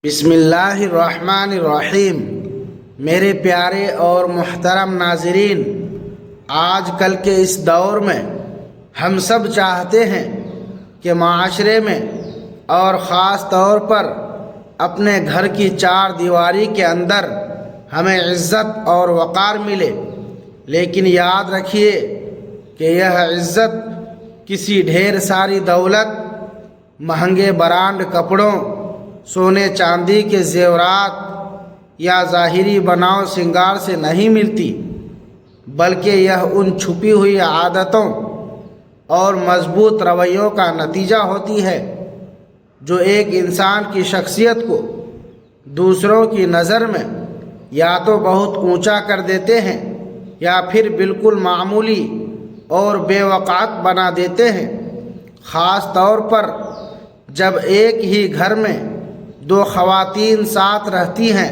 بسم اللہ الرحمن الرحیم۔ میرے پیارے اور محترم ناظرین، آج کل کے اس دور میں ہم سب چاہتے ہیں کہ معاشرے میں اور خاص طور پر اپنے گھر کی چار دیواری کے اندر ہمیں عزت اور وقار ملے، لیکن یاد رکھیے کہ یہ عزت کسی ڈھیر ساری دولت، مہنگے برانڈ کپڑوں، سونے چاندی کے زیورات یا ظاہری بناؤ سنگار سے نہیں ملتی، بلکہ یہ ان چھپی ہوئی عادتوں اور مضبوط رویوں کا نتیجہ ہوتی ہے جو ایک انسان کی شخصیت کو دوسروں کی نظر میں یا تو بہت اونچا کر دیتے ہیں یا پھر بالکل معمولی اور بے وقعت بنا دیتے ہیں۔ خاص طور پر جب ایک ہی گھر میں دو خواتین ساتھ رہتی ہیں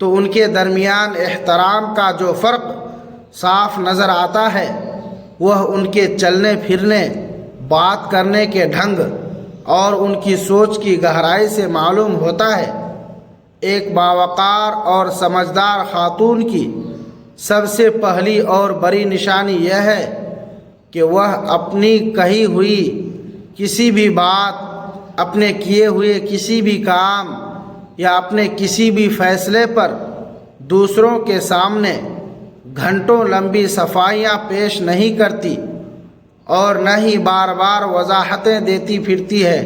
تو ان کے درمیان احترام کا جو فرق صاف نظر آتا ہے وہ ان کے چلنے پھرنے، بات کرنے کے ڈھنگ اور ان کی سوچ کی گہرائی سے معلوم ہوتا ہے۔ ایک باوقار اور سمجھدار خاتون کی سب سے پہلی اور بڑی نشانی یہ ہے کہ وہ اپنی کہی ہوئی کسی بھی بات، اپنے کیے ہوئے کسی بھی کام یا اپنے کسی بھی فیصلے پر دوسروں کے سامنے گھنٹوں لمبی صفائیاں پیش نہیں کرتی اور نہ ہی بار بار وضاحتیں دیتی پھرتی ہے،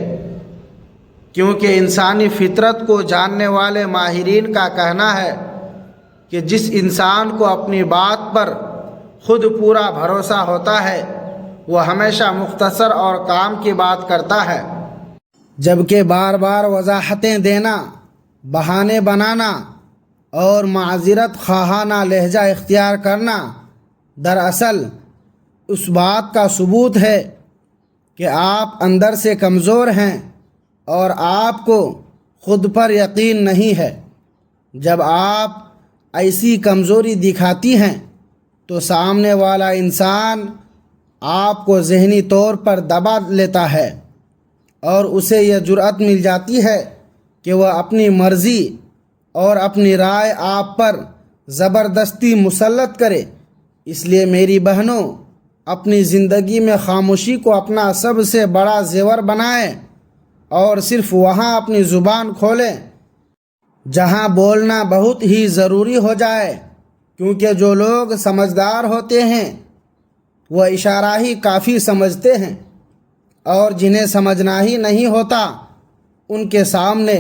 کیونکہ انسانی فطرت کو جاننے والے ماہرین کا کہنا ہے کہ جس انسان کو اپنی بات پر خود پورا بھروسہ ہوتا ہے وہ ہمیشہ مختصر اور کام کی بات کرتا ہے، جبکہ بار بار وضاحتیں دینا، بہانے بنانا اور معذرت خواہانہ لہجہ اختیار کرنا دراصل اس بات کا ثبوت ہے کہ آپ اندر سے کمزور ہیں اور آپ کو خود پر یقین نہیں ہے۔ جب آپ ایسی کمزوری دکھاتی ہیں تو سامنے والا انسان آپ کو ذہنی طور پر دبا لیتا ہے اور اسے یہ جرأت مل جاتی ہے کہ وہ اپنی مرضی اور اپنی رائے آپ پر زبردستی مسلط کرے۔ اس لیے میری بہنوں، اپنی زندگی میں خاموشی کو اپنا سب سے بڑا زیور بنائیں اور صرف وہاں اپنی زبان کھولیں جہاں بولنا بہت ہی ضروری ہو جائے، کیونکہ جو لوگ سمجھدار ہوتے ہیں وہ اشارہ ہی کافی سمجھتے ہیں، اور جنہیں سمجھنا ہی نہیں ہوتا ان کے سامنے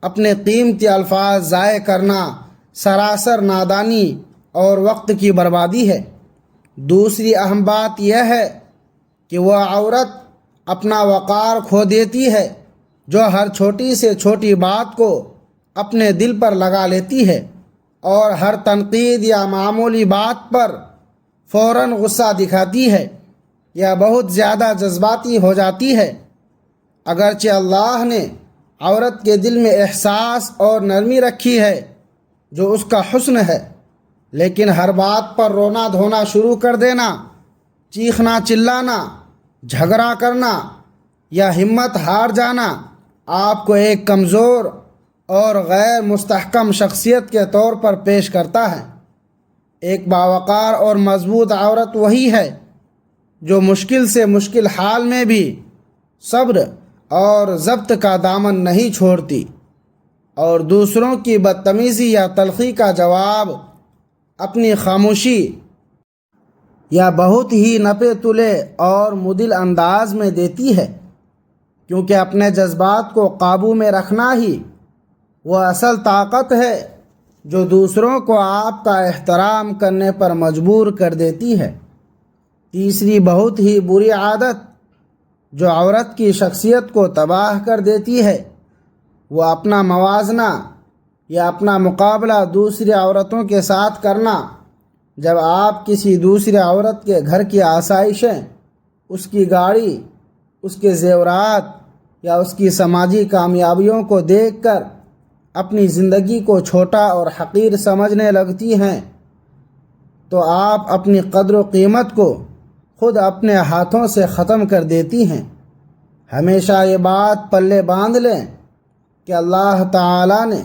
اپنے قیمتی الفاظ ضائع کرنا سراسر نادانی اور وقت کی بربادی ہے۔ دوسری اہم بات یہ ہے کہ وہ عورت اپنا وقار کھو دیتی ہے جو ہر چھوٹی سے چھوٹی بات کو اپنے دل پر لگا لیتی ہے اور ہر تنقید یا معمولی بات پر فوراً غصہ دکھاتی ہے یا بہت زیادہ جذباتی ہو جاتی ہے۔ اگرچہ اللہ نے عورت کے دل میں احساس اور نرمی رکھی ہے جو اس کا حسن ہے، لیکن ہر بات پر رونا دھونا شروع کر دینا، چیخنا چلانا، جھگڑا کرنا یا ہمت ہار جانا آپ کو ایک کمزور اور غیر مستحکم شخصیت کے طور پر پیش کرتا ہے۔ ایک باوقار اور مضبوط عورت وہی ہے جو مشکل سے مشکل حال میں بھی صبر اور ضبط کا دامن نہیں چھوڑتی اور دوسروں کی بدتمیزی یا تلخی کا جواب اپنی خاموشی یا بہت ہی نپے تلے اور مدل انداز میں دیتی ہے، کیونکہ اپنے جذبات کو قابو میں رکھنا ہی وہ اصل طاقت ہے جو دوسروں کو آپ کا احترام کرنے پر مجبور کر دیتی ہے۔ تیسری بہت ہی بری عادت جو عورت کی شخصیت کو تباہ کر دیتی ہے وہ اپنا موازنہ یا اپنا مقابلہ دوسری عورتوں کے ساتھ کرنا۔ جب آپ کسی دوسری عورت کے گھر کی آسائشیں، اس کی گاڑی، اس کے زیورات یا اس کی سماجی کامیابیوں کو دیکھ کر اپنی زندگی کو چھوٹا اور حقیر سمجھنے لگتی ہیں تو آپ اپنی قدر و قیمت کو خود اپنے ہاتھوں سے ختم کر دیتی ہیں۔ ہمیشہ یہ بات پلے باندھ لیں کہ اللہ تعالیٰ نے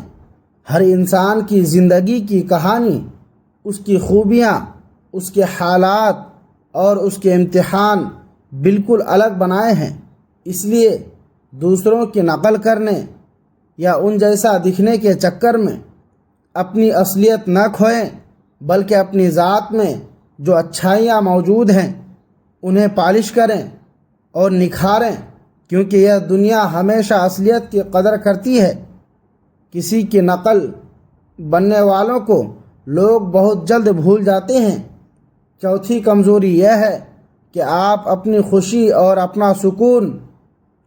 ہر انسان کی زندگی کی کہانی، اس کی خوبیاں، اس کے حالات اور اس کے امتحان بالکل الگ بنائے ہیں۔ اس لیے دوسروں کی نقل کرنے یا ان جیسا دکھنے کے چکر میں اپنی اصلیت نہ کھوئیں، بلکہ اپنی ذات میں جو اچھائیاں موجود ہیں انہیں پالش کریں اور نکھاریں، کیونکہ یہ دنیا ہمیشہ اصلیت کی قدر کرتی ہے۔ کسی کی نقل بننے والوں کو لوگ بہت جلد بھول جاتے ہیں۔ چوتھی کمزوری یہ ہے کہ آپ اپنی خوشی اور اپنا سکون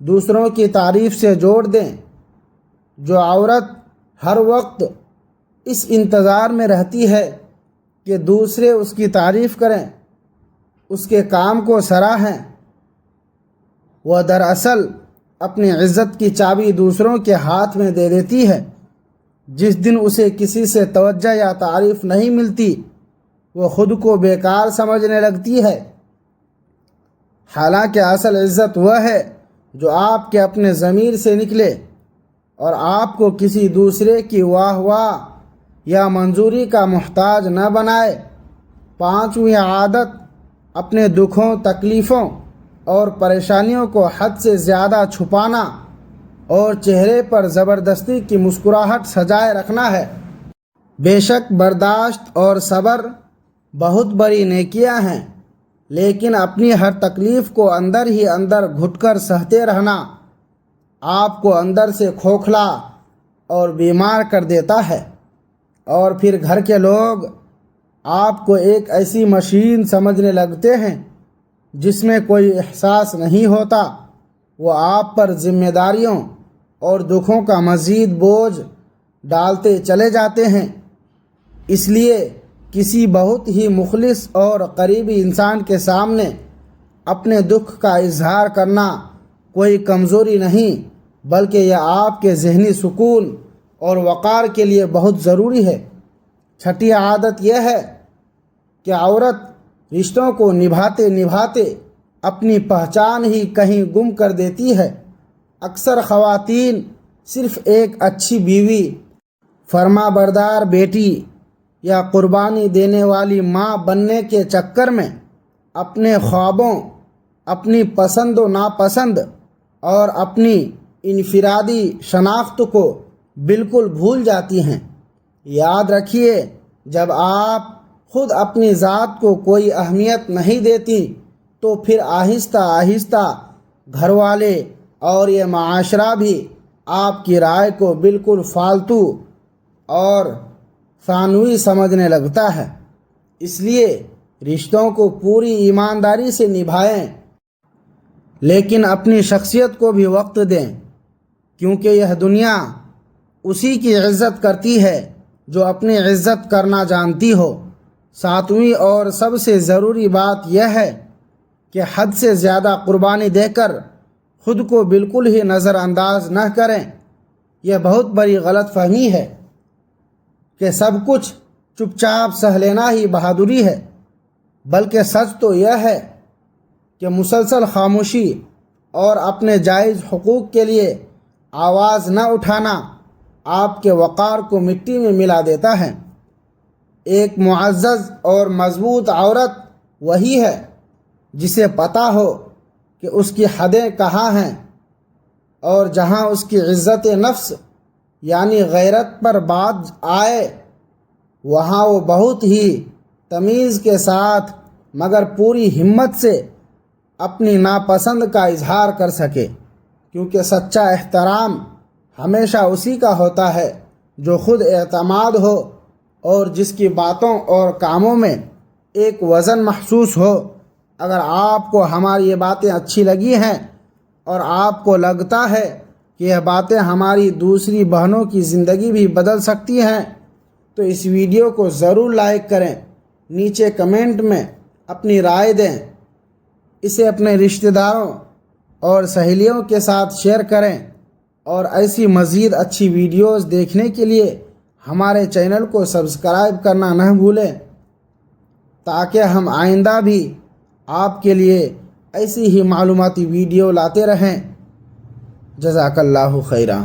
دوسروں کی تعریف سے جوڑ دیں۔ جو عورت ہر وقت اس انتظار میں رہتی ہے کہ دوسرے اس کی تعریف کریں، اس کے کام کو سراہیں، وہ دراصل اپنی عزت کی چابی دوسروں کے ہاتھ میں دے دیتی ہے۔ جس دن اسے کسی سے توجہ یا تعریف نہیں ملتی، وہ خود کو بیکار سمجھنے لگتی ہے۔ حالانکہ اصل عزت وہ ہے جو آپ کے اپنے ضمیر سے نکلے اور آپ کو کسی دوسرے کی واہ واہ یا منظوری کا محتاج نہ بنائے۔ پانچویں عادت، اپنے دکھوں، تکلیفوں اور پریشانیوں کو حد سے زیادہ چھپانا اور چہرے پر زبردستی کی مسکراہٹ سجائے رکھنا ہے۔ بے شک برداشت اور صبر بہت بڑی نیکیاں ہیں، لیکن اپنی ہر تکلیف کو اندر ہی اندر گھٹ کر سہتے رہنا آپ کو اندر سے کھوکھلا اور بیمار کر دیتا ہے، اور پھر گھر کے لوگ آپ کو ایک ایسی مشین سمجھنے لگتے ہیں جس میں کوئی احساس نہیں ہوتا۔ وہ آپ پر ذمہ داریوں اور دکھوں کا مزید بوجھ ڈالتے چلے جاتے ہیں۔ اس لیے کسی بہت ہی مخلص اور قریبی انسان کے سامنے اپنے دکھ کا اظہار کرنا کوئی کمزوری نہیں، بلکہ یہ آپ کے ذہنی سکون اور وقار کے لیے بہت ضروری ہے۔ چھٹی عادت یہ ہے کہ عورت رشتوں کو نبھاتے نبھاتے اپنی پہچان ہی کہیں گم کر دیتی ہے۔ اکثر خواتین صرف ایک اچھی بیوی، فرما بردار بیٹی یا قربانی دینے والی ماں بننے کے چکر میں اپنے خوابوں، اپنی پسند و ناپسند اور اپنی انفرادی شناخت کو بالکل بھول جاتی ہیں۔ یاد رکھیے، جب آپ خود اپنی ذات کو کوئی اہمیت نہیں دیتی تو پھر آہستہ آہستہ گھر والے اور یہ معاشرہ بھی آپ کی رائے کو بالکل فالتو اور ثانوی سمجھنے لگتا ہے۔ اس لیے رشتوں کو پوری ایمانداری سے نبھائیں، لیکن اپنی شخصیت کو بھی وقت دیں، کیونکہ یہ دنیا اسی کی عزت کرتی ہے جو اپنی عزت کرنا جانتی ہو۔ ساتویں اور سب سے ضروری بات یہ ہے کہ حد سے زیادہ قربانی دے کر خود کو بالکل ہی نظر انداز نہ کریں۔ یہ بہت بڑی غلط فہمی ہے کہ سب کچھ چپ چاپ سہ لینا ہی بہادری ہے، بلکہ سچ تو یہ ہے کہ مسلسل خاموشی اور اپنے جائز حقوق کے لیے آواز نہ اٹھانا آپ کے وقار کو مٹی میں ملا دیتا ہے۔ ایک معزز اور مضبوط عورت وہی ہے جسے پتہ ہو کہ اس کی حدیں کہاں ہیں، اور جہاں اس کی عزت نفس یعنی غیرت پر بات آئے وہاں وہ بہت ہی تمیز کے ساتھ مگر پوری ہمت سے اپنی ناپسند کا اظہار کر سکے، کیونکہ سچا احترام ہمیشہ اسی کا ہوتا ہے جو خود اعتماد ہو اور جس کی باتوں اور کاموں میں ایک وزن محسوس ہو۔ اگر آپ کو ہماری یہ باتیں اچھی لگی ہیں اور آپ کو لگتا ہے کہ یہ باتیں ہماری دوسری بہنوں کی زندگی بھی بدل سکتی ہیں تو اس ویڈیو کو ضرور لائک کریں، نیچے کمنٹ میں اپنی رائے دیں، اسے اپنے رشتہ داروں اور سہیلیوں کے ساتھ شیئر کریں، اور ایسی مزید اچھی ویڈیوز دیکھنے کے لیے ہمارے چینل کو سبسکرائب کرنا نہ بھولیں، تاکہ ہم آئندہ بھی آپ کے لیے ایسی ہی معلوماتی ویڈیو لاتے رہیں۔ جزاک اللہ خیرہ۔